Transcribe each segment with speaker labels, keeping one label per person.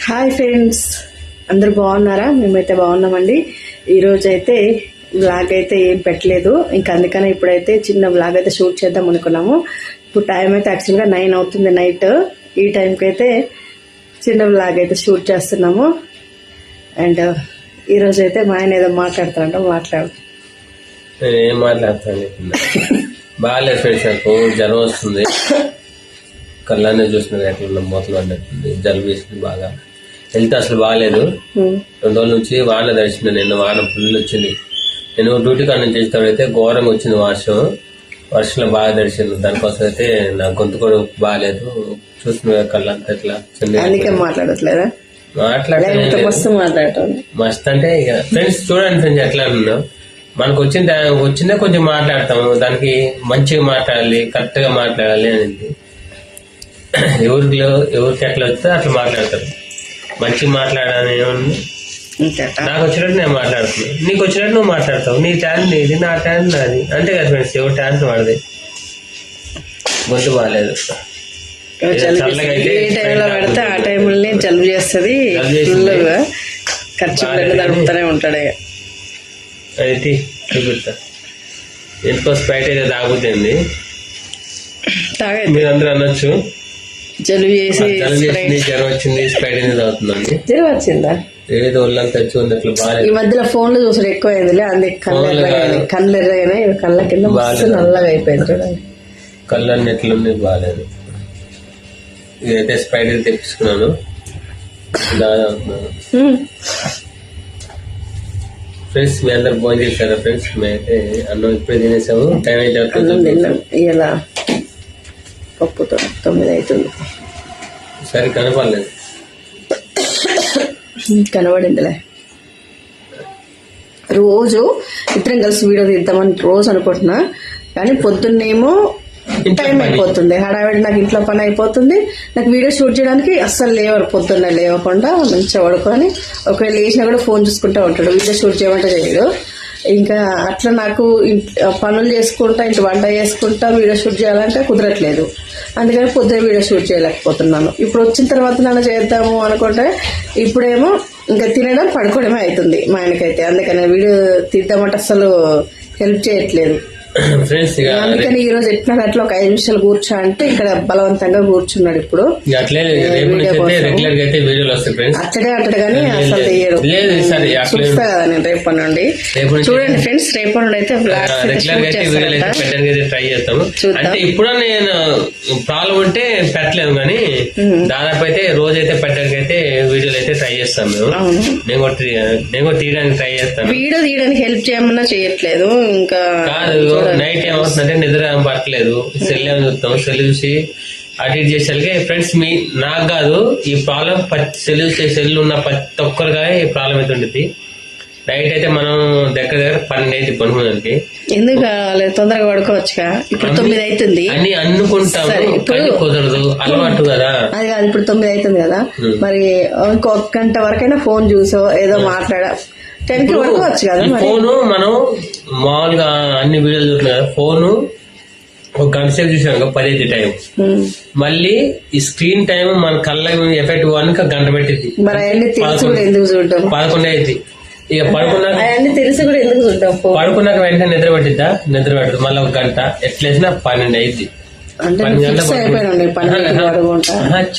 Speaker 1: Hi friends, అందరు బాగున్నారా? మేమైతే బాగున్నామండి. ఈరోజు అయితే వ్లాగ్ అయితే ఏం పెట్టలేదు, ఇంకా అందుకనే ఇప్పుడైతే చిన్న వ్లాగ్ అయితే షూట్ చేద్దాం అనుకున్నాము. ఇప్పుడు టైం అయితే యాక్చువల్గా 9 అవుతుంది నైట్. ఈ టైంకి అయితే చిన్న వ్లాగ్ అయితే షూట్ చేస్తున్నాము. అండ్ ఈరోజు అయితే మా ఆయన ఏదో మాట్లాడుతారంట, మాట్లాడు.
Speaker 2: ఏం మాట్లాడతాను, బాగాలేదు ఫ్రెండ్స్. నాకు జ్వరం వస్తుంది, కళ్ళనే చూస్తున్నారు ఎట్లా మూతలు అన్నట్టుంది, జలుబు వేసింది బాగా. హెల్త్ అసలు బాగాలేదు. 2 రోజుల నుంచి వాన దర్శనం, నిన్న వాన ఫుల్ వచ్చింది. నేను డ్యూటీ కాడ నుంచి చేసేటప్పుడైతే ఘోరంగా వచ్చింది వర్షంలో బాగా దర్శనం. దానికోసం అయితే నా గొంతు కూడా బాగాలేదు. చూస్తున్నా కళ్ళంతా ఇట్లా
Speaker 1: మాట్లాడట్లేదా?
Speaker 2: మస్త్ అంటే ఇక ఫ్రెండ్స్ చూడండి ఫ్రెండ్స్ ఎట్లా ఉన్నాం. మనకు వచ్చిందే కొంచెం మాట్లాడతాము, దానికి మంచిగా మాట్లాడాలి, కరెక్ట్ గా మాట్లాడాలి అనేది. ఎవరికి ఎట్లా వస్తే అట్లా మాట్లాడతారు. మంచిగా మాట్లాడాలని ఏమన్నా, నాకు వచ్చినట్టు నేను మాట్లాడుతున్నాను, నీకు వచ్చినట్టు నువ్వు మాట్లాడతావు. నీ టాలెంట్ నీది, నా టాలెంట్ నాది, అంతే కదా ఫ్రెండ్స్. ఎవరి టాలెంట్ వాడిది. గొంతు బాగాలేదు, చల్లగా అయితే
Speaker 1: పెడితే ఆ టైంలో జలుబు చేస్తుంది, ఖర్చు తడుపుతూనే ఉంటాడు.
Speaker 2: అయితే చూపిస్తా, ఎందుకో స్ప్రైట్ అయితే తాగుతుంది. మీరందరూ అనొచ్చు
Speaker 1: జలుబు చేసి
Speaker 2: జ్వరం వచ్చింది, స్ప్రైట్ అనేది తాగుతుందండి.
Speaker 1: జ్వరం వచ్చిందా?
Speaker 2: ఏదో ఒళ్ళంతా వచ్చి ఉంది అట్లా బాగా.
Speaker 1: ఈ మధ్యలో ఫోన్లు చూసాడు ఎక్కువ అయిందిలే, అందుకే కళ్ళు ఎర్రగానే కళ్ళ కింద నల్లగా అయిపోయింది చూడండి.
Speaker 2: కళ్ళు అన్ని ఎట్లుంది బాగాలేదు. ఇదైతే స్ప్రైట్ అయితే తెప్పించుకున్నాను, ఫ్రెండ్స్. మీ అందరు భోజనం చేశారా ఫ్రెండ్స్? మేమైతే అన్నం ఇప్పుడే తినేసాము. టైం అయితే
Speaker 1: తిన్నాం. ఇలా పప్పుతో 9 అవుతుంది.
Speaker 2: సరే కనపడలేదు,
Speaker 1: కనబడిందిలే. రోజు ఇద్దరం కలిసి వీడియో తీద్దామని రోజు అనుకుంటున్నా, కానీ పొద్దున్నేమో టైం అయిపోతుంది, హడావిడి. నాకు ఇంట్లో పని అయిపోతుంది, నాకు వీడియో షూట్ చేయడానికి అస్సలు లేవరు. పొద్దున్న లేవకుండా మంచిగా పడుకొని ఒకవేళ లేచినా కూడా ఫోన్ చూసుకుంటూ ఉంటాడు, వీడియో షూట్ చేయమంటే చేయడు. ఇంకా అట్లా నాకు పనులు చేసుకుంటా, ఇంటి వంట చేసుకుంటా వీడియో షూట్ చేయాలంటే కుదరట్లేదు. అందుకని పొద్దున వీడియో షూట్ చేయలేకపోతున్నాను. ఇప్పుడు వచ్చిన తర్వాత నన్ను చేద్దాము అనుకుంటే ఇప్పుడేమో ఇంకా తినడం పడుకోవడమే అవుతుంది మా ఆయనకైతే. అందుకని వీడియో తీద్దామంటే అసలు హెల్ప్ చేయట్లేదు. అందుకని ఈ రోజు ఎట్లా అట్లా ఒక 5 నిమిషాలు కూర్చో అంటే ఇక్కడ బలవంతంగా కూర్చున్నాడు. ఇప్పుడు అట్లే అంటాడు కానీ అసలు తీయడు. చూస్తా కదా నేను రేపటి నుండి. చూడండి ఫ్రెండ్స్, రేపటి నుండి అయితే
Speaker 2: ట్రై చేస్తాము. అంటే ఇప్పుడు నేను ప్రాబ్లం ఉంటే పెట్టలేము, కానీ దాదాపు అయితే రోజైతే పెట్టడానికి అయితే వీడియోలు అయితే ట్రై చేస్తాం మేము. నేను కూడా తీయడానికి ట్రై చేస్తాను. వీడియో
Speaker 1: తీయడానికి హెల్ప్ చేయమన్నా చేయట్లేదు. ఇంకా
Speaker 2: నైట్ ఏమవుతుందంటే నిద్ర పట్టలేదు, సెల్ ఏమో చూస్తాం. సెల్ చూసి అటు ఇటు చేసేసరికి ఫ్రెండ్స్ నాకు కాదు ఈ ప్రాబ్లం, సెల్ ఉన్న ప్రతి ఒక్కరిగా ఈ ప్రాబ్లం అయితే ఉంటుంది. నైట్ అయితే మనం దగ్గర 12 అయితే పనుకోవడానికి.
Speaker 1: ఎందుకు తొందరగా పడుకోవచ్చుగా? ఇప్పుడు 9 అవుతుంది
Speaker 2: అని అనుకుంటాము, కుదరదు, అలవాటు కదా.
Speaker 1: అది కాదు, ఇప్పుడు 9 అవుతుంది కదా, మరి ఇంకొక గంట వరకైనా ఫోన్ చూసో ఏదో మాట్లాడ 10కి పడుకోవచ్చు కదా.
Speaker 2: ఫోను మనం మామూలుగా అన్ని వీడియోలు చూస్తున్నాం కదా, ఫోను ఒక గంట సేపు చూసాను 10 అయితే టైం. మళ్ళీ ఈ స్క్రీన్ టైం మన కళ్ళ ఎఫెక్ట్ పోవడానికి గంట పెట్టింది. 11 అయితే ఇక పడుకున్నాక వెంటనే నిద్ర పట్టిద్దా? నిద్ర పెట్టదు. మళ్ళీ ఒక గంట ఎట్లేసినా 12 అయింది.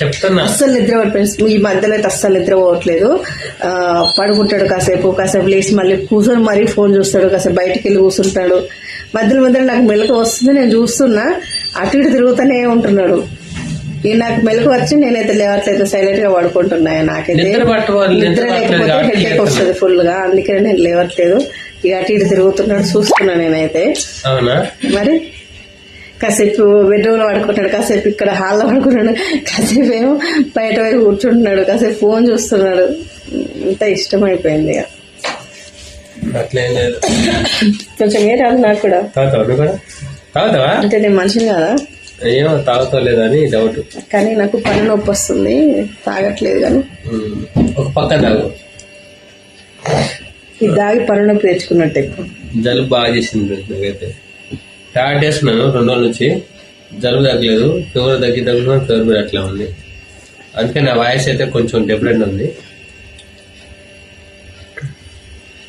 Speaker 2: చెప్తున్నా
Speaker 1: అస్సలు నిద్ర పడిపోయింది. ఈ మధ్యలో అయితే అస్సలు నిద్ర పోవట్లేదు. పడుకుంటాడు, కాసేపు లేచి మళ్ళీ కూర్చొని మరీ ఫోన్ చూస్తాడు, కాసేపు బయటికి వెళ్ళి కూర్చుంటాడు. మధ్యలో నాకు మెలకు వస్తుంది, నేను చూస్తున్నా, అటు ఇటు తిరుగుతూనే ఉంటున్నాడు. నాకు మెలకు వచ్చి నేనైతే లేవట్లేదు, సైలెంట్ గా పడుకుంటున్నాయి. నాకైతే నిద్ర లేకపోతే హెడేక్ వస్తుంది ఫుల్ గా, అందుకని నేను లేవట్లేదు. ఇక అటు ఇటు తిరుగుతున్నాడు, చూస్తున్నా నేనైతే. మరి కాసేపు బెడ్రూమ్ లో పడుకుంటాడు, కాసేపు ఇక్కడ హాల్లో పడుకుంటాడు, కాసేపు ఏమో బయట వైపు కూర్చుంటున్నాడు, కాసేపు ఫోన్ చూస్తున్నాడు. ఇంత ఇష్టం అయిపోయింది. ఇక కొంచెం ఏ రాదు నాకు కూడా. అంటే నేను మనిషిని కదా,
Speaker 2: ఏమో తాగుతలేదని డౌట్.
Speaker 1: కానీ నాకు పని నొప్పి వస్తుంది, తాగట్లేదు. కానీ
Speaker 2: ఒక పక్క తాగు,
Speaker 1: ఇది దాగి పని నొప్పి తెచ్చుకున్నట్టు ఎక్కువ.
Speaker 2: జలుబు బాగా చేసింది నాకైతే. టాబ్లెట్ వేసుకున్నాను 2 రోజుల నుంచి, జలుబు తగ్గలేదు. ఫీవర్ ఫీవర్ అట్లా ఉంది. అందుకే నా వాయిస్ అయితే కొంచెం డిఫరెంట్ ఉంది.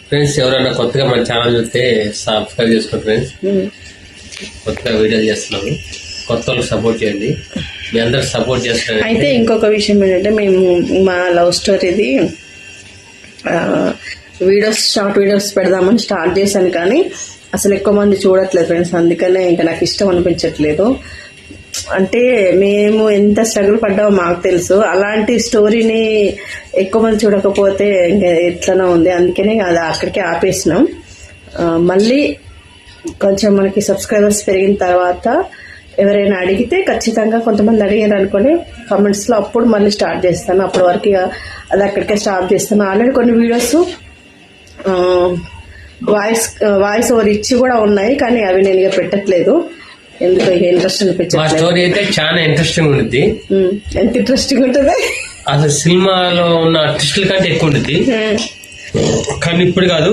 Speaker 2: ఫ్రెండ్స్ ఎవరైనా కొత్తగా మన ఛానల్ చూస్తే సబ్స్క్రైబ్ చేసుకోండి ఫ్రెండ్స్. కొత్తగా వీడియోలు చేస్తున్నాము, కొత్త వాళ్ళకి సపోర్ట్ చేయండి. మీ అందరు సపోర్ట్ చేస్తున్నారు.
Speaker 1: అయితే ఇంకొక విషయం ఏంటంటే మేము మా లవ్ స్టోరీది వీడియోస్, షార్ట్ వీడియోస్ పెడదామని స్టార్ట్ చేశాను, కానీ అసలు ఎక్కువ మంది చూడట్లేదు ఫ్రెండ్స్. అందుకనే ఇంకా నాకు ఇష్టం అనిపించట్లేదు. అంటే మేము ఎంత స్ట్రగుల్ పడ్డామో మాకు తెలుసు. అలాంటి స్టోరీని ఎక్కువ మంది చూడకపోతే ఇంకా ఎట్లనో ఉంది. అందుకనే అది అక్కడికే ఆపేసినాం. మళ్ళీ కొంచెం మనకి సబ్స్క్రైబర్స్ పెరిగిన తర్వాత ఎవరైనా అడిగితే ఖచ్చితంగా, కొంతమంది అడిగారు అనుకోండి కామెంట్స్లో, అప్పుడు మళ్ళీ స్టార్ట్ చేస్తాను. అప్పటి వరకు అది అక్కడికే స్టాప్ చేస్తాను. ఆల్రెడీ కొన్ని వీడియోస్ వాయిస్ ఓవర్ ఇచ్చి కూడా ఉన్నాయి, కానీ అవి నేను ఇక పెట్టట్లేదు. ఎందుకు ఇక ఇంట్రెస్ట్ అనిపించట్లేదు.
Speaker 2: స్టోరీ అయితే చాలా ఇంట్రెస్టింగ్ ఉంటుంది.
Speaker 1: ఎంత ఇంట్రెస్టింగ్ ఉంటుంది
Speaker 2: అసలు సినిమాలో ఉన్న ఆర్టిస్టుల కంటే ఎక్కువ ఉంటుంది. కానీ ఇప్పుడు కాదు,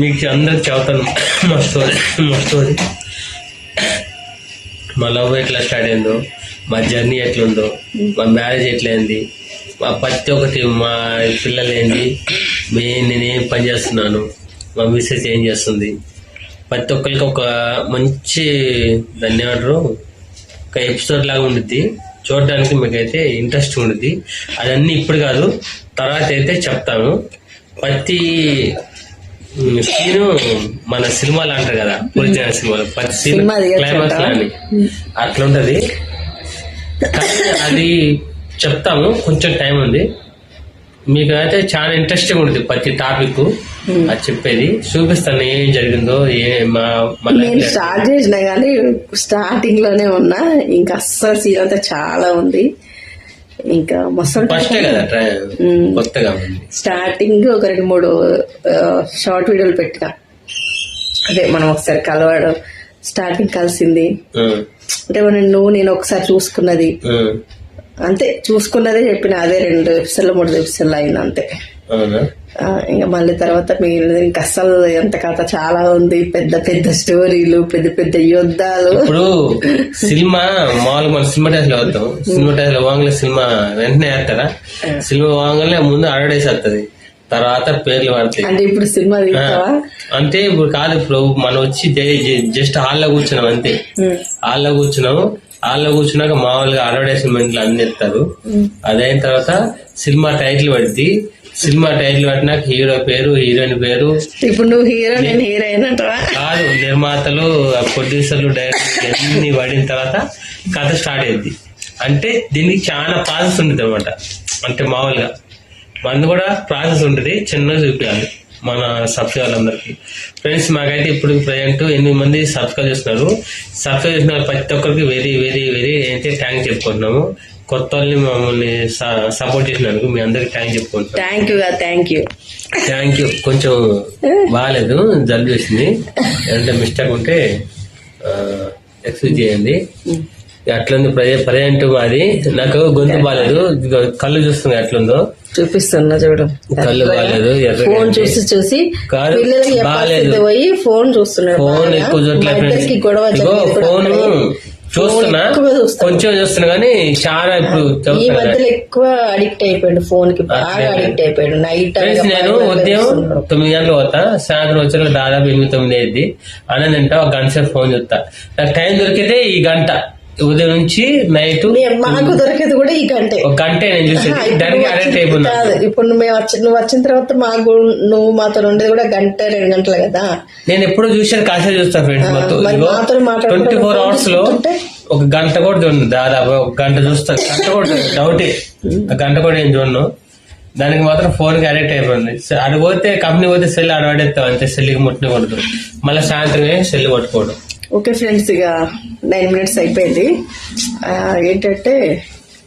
Speaker 2: మీకు అందరికి చెబుతాను మా స్టోరీ. మా లవ్ ఎట్లా స్టార్ట్ అయిందో, మా జర్నీ ఎట్లుందో, మా మ్యారేజ్ ఎట్లయింది, మా ప్రతి ఒక్కటి, మా పిల్లలు ఏంది, నేనేం పని చేస్తున్నాను, మా మిస్సెస్ ఏం చేస్తుంది, ప్రతి ఒక్కరికి ఒక మంచి ధన్యవాదాలు ఒక ఎపిసోడ్ లాగా ఉండిద్ది. చూడడానికి మీకైతే ఇంట్రెస్ట్ ఉండిద్ది. అదన్నీ ఇప్పుడు కాదు, తర్వాత అయితే చెప్తాను. ప్రతి సీను మన సినిమాలు అంటారు కదా, ఒరిజినల్ సినిమాలు, ప్రతి సీన్ క్లైమాక్స్ అని అట్లుంటది. అది చెప్తాము, కొంచెం టైం ఉంది. మీకు అయితే చాలా ఇంట్రెస్టింగ్ ఉంటుంది ప్రతి టాపిక్. అది చెప్పేది చూపిస్తాను ఏం జరిగిందో.
Speaker 1: నేను స్టార్ట్ చేసిన కానీ స్టార్టింగ్ లోనే ఉన్నా. ఇంకా అస్సలు సీన్ అంతా చాలా ఉంది. ఇంకా మొత్తం
Speaker 2: ఫస్టే కదా కొత్తగా
Speaker 1: స్టార్టింగ్ ఒక 2-3 షార్ట్ వీడియోలు పెట్టిన. అదే మనం ఒకసారి కలవడం, స్టార్టింగ్ కలిసింది అంటే నేను ఒకసారి చూసుకున్నది అంతే. చూసుకున్నదే చెప్పిన. అదే 2 ఎపిసోడ్లు 3 ఎపిసోడ్లు అయింది అంతే. ఇంకా మళ్ళీ తర్వాత మిగిలిన ఇంకా అస్సలు ఎంత కథ చాలా ఉంది. పెద్ద పెద్ద స్టోరీలు, పెద్ద పెద్ద యుద్ధాలు.
Speaker 2: ఇప్పుడు సినిమా మామూలుగా మన సినిమా టైస్ లో వద్దాం. సినిమా టైస్ లో వాంగలే సినిమా వెంటనే వేస్తారా? సినిమా వాంగలే ముందు అడ్వర్టైజ్ వస్తుంది, తర్వాత పేర్లు పడతాయి.
Speaker 1: అంటే ఇప్పుడు సినిమా
Speaker 2: అంతే. ఇప్పుడు కాదు, ఇప్పుడు మనం వచ్చి జస్ట్ హాల్లో కూర్చున్నాం అంతే. హాల్లో కూర్చున్నాక మామూలుగా అడ్వర్టైజ్మెంట్లు అన్ని ఇస్తారు. అదైన తర్వాత సినిమా టైటిల్ పడుద్ది. సినిమా టైటిల్ పట్టినాక హీరో పేరు, హీరోయిన్ పేరు.
Speaker 1: ఇప్పుడు నువ్వు హీరో, నేను హీరోయిన్
Speaker 2: కాదు, నిర్మాతలు, ప్రొడ్యూసర్లు, డైరెక్టర్ అన్ని పడిన తర్వాత కథ స్టార్ట్ అయింది. అంటే దీనికి చాలా ప్రాసెస్ ఉంటుంది అనమాట. అంటే మామూలుగా మనది కూడా ప్రాసెస్ ఉంటుంది, చిన్నగా చూపించాలి మన సబ్స్క్రైబర్లందరికీ. ఫ్రెండ్స్ మాకైతే ఇప్పుడు ప్రజెంట్ 8 మంది సబ్స్క్రైబ్ చేస్తున్నారు. సబ్స్క్రైబ్ చేసిన ప్రతి ఒక్కరికి వెరీ వెరీ వెరీ అయితే థ్యాంక్స్ చెప్పుకుంటున్నాము. కొత్త వాళ్ళని మమ్మల్ని సపోర్ట్ చేసినందుకు మీ అందరికి థ్యాంక్ చెప్పుకుంటున్నాం. Thank you. కొంచెం బాగాలేదు, జలుబు వేసింది. అంటే మిస్టేక్ ఉంటే ఎక్స్క్యూజ్ చేయండి. అట్లుంది ప్రజెంట్ మాది. నాకు గొంతు బాగాలేదు, కళ్ళు చూస్తుంది ఎట్లుందో
Speaker 1: చూపిస్తున్నా చూడు.
Speaker 2: కళ్ళు బాగాలేదు,
Speaker 1: ఫోన్ చూసి బాగాలేదు, ఫోన్ చూస్తున్నాడు.
Speaker 2: ఫోన్ ఎక్కువ చూడలేదు. ఫోన్ చూస్తున్నా, కొంచెం చూస్తున్నా కానీ చాలా ఇప్పుడు
Speaker 1: ఈ మధ్యలో ఎక్కువ అడిక్ట్ అయిపోయాడు, ఫోన్ కి బాగా అడిక్ట్ అయిపోయాడు. నైట్
Speaker 2: నేను ఉదయం 9 గంటలు పోతా, సాయంత్రం వచ్చే దాదాపు 8-9 అయింది. అన్నది తింటా, ఒక గంట సేపు ఫోన్ చూస్తా. నాకు టైం దొరికితే ఈ గంట, ఉదయం నుంచి నైట్.
Speaker 1: మాకు దొరికేది కూడా ఈ గంటే,
Speaker 2: ఒక గంటే నేను చూసేది. దానికి అరెక్ట్ అయిపోయినా.
Speaker 1: ఇప్పుడు నువ్వు వచ్చిన తర్వాత నువ్వు మాతో ఉండేది కూడా 1-2 గంటలు కదా.
Speaker 2: నేను ఎప్పుడు చూసాను, కాసేపు చూస్తాను ఫ్రెండ్స్. మొత్తం 24 hours లో ఒక గంట కూడా చూడండి, దాదాపు ఒక గంట చూస్తాను. గంట కూడా డౌటే, గంట కూడా ఏం చూడను. దానికి మాత్రం ఫోన్ కి అడిక్ట్ అయిపోయింది. అది పోతే కంపెనీ పోతే సెల్ ఆడవాడేస్తాం అంతే. సెల్కి ముట్టకూడదు, మళ్ళీ సాయంత్రమే సెల్ పట్టుకోవడం.
Speaker 1: ఓకే ఫ్రెండ్స్, ఇక 9 minutes అయిపోయింది. ఏంటంటే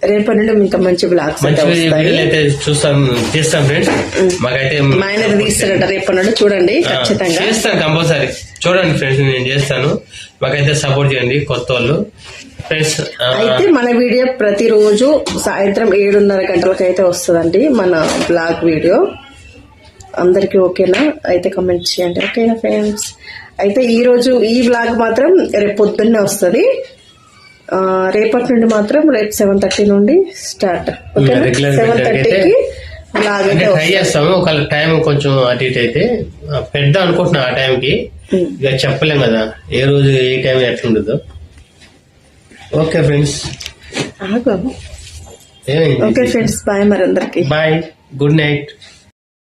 Speaker 1: రేపటి నుండి ఇంకా మంచి బ్లాగ్స్
Speaker 2: అయితే చేస్తాం ఫ్రెండ్స్. మాకైతే
Speaker 1: మా ఆయన తీస్తారట రేపటి నుండి, చూడండి ఖచ్చితంగా
Speaker 2: చేస్తాను, కంపల్సరీ చూడండి ఫ్రెండ్స్. నేను చేస్తాను, మాకైతే సపోర్ట్ చేయండి కొత్త వాళ్ళు ఫ్రెండ్స్.
Speaker 1: అయితే మన వీడియో ప్రతిరోజు సాయంత్రం 7:30 గంటలకు అయితే వస్తుందండి మన బ్లాగ్ వీడియో. అందరికి ఓకేనా? అయితే కామెంట్ చేయండి. ఓకేనా ఫ్రెండ్స్? అయితే ఈ రోజు ఈ బ్లాగ్ మాత్రం రేపు పొద్దున్నే వస్తుంది. రేపటి నుండి మాత్రం రేపు 7:30 నుండి స్టార్ట్. ఓకే,
Speaker 2: Regular
Speaker 1: 7:30కి బ్లాగ్
Speaker 2: అంటే
Speaker 1: అయితే
Speaker 2: ట్రై చేస్తాము. ఒకవేళ టైం కొంచెం అటు ఇటు అయితే పెద్ద అనుకుంటున్నా ఆ టైంకి. ఇక చెప్పలేం కదా ఏ రోజు ఏ టైం ఎట్లుండదు. Okay friends,
Speaker 1: okay friends, bye మరి అందరికి.
Speaker 2: Bye, good night.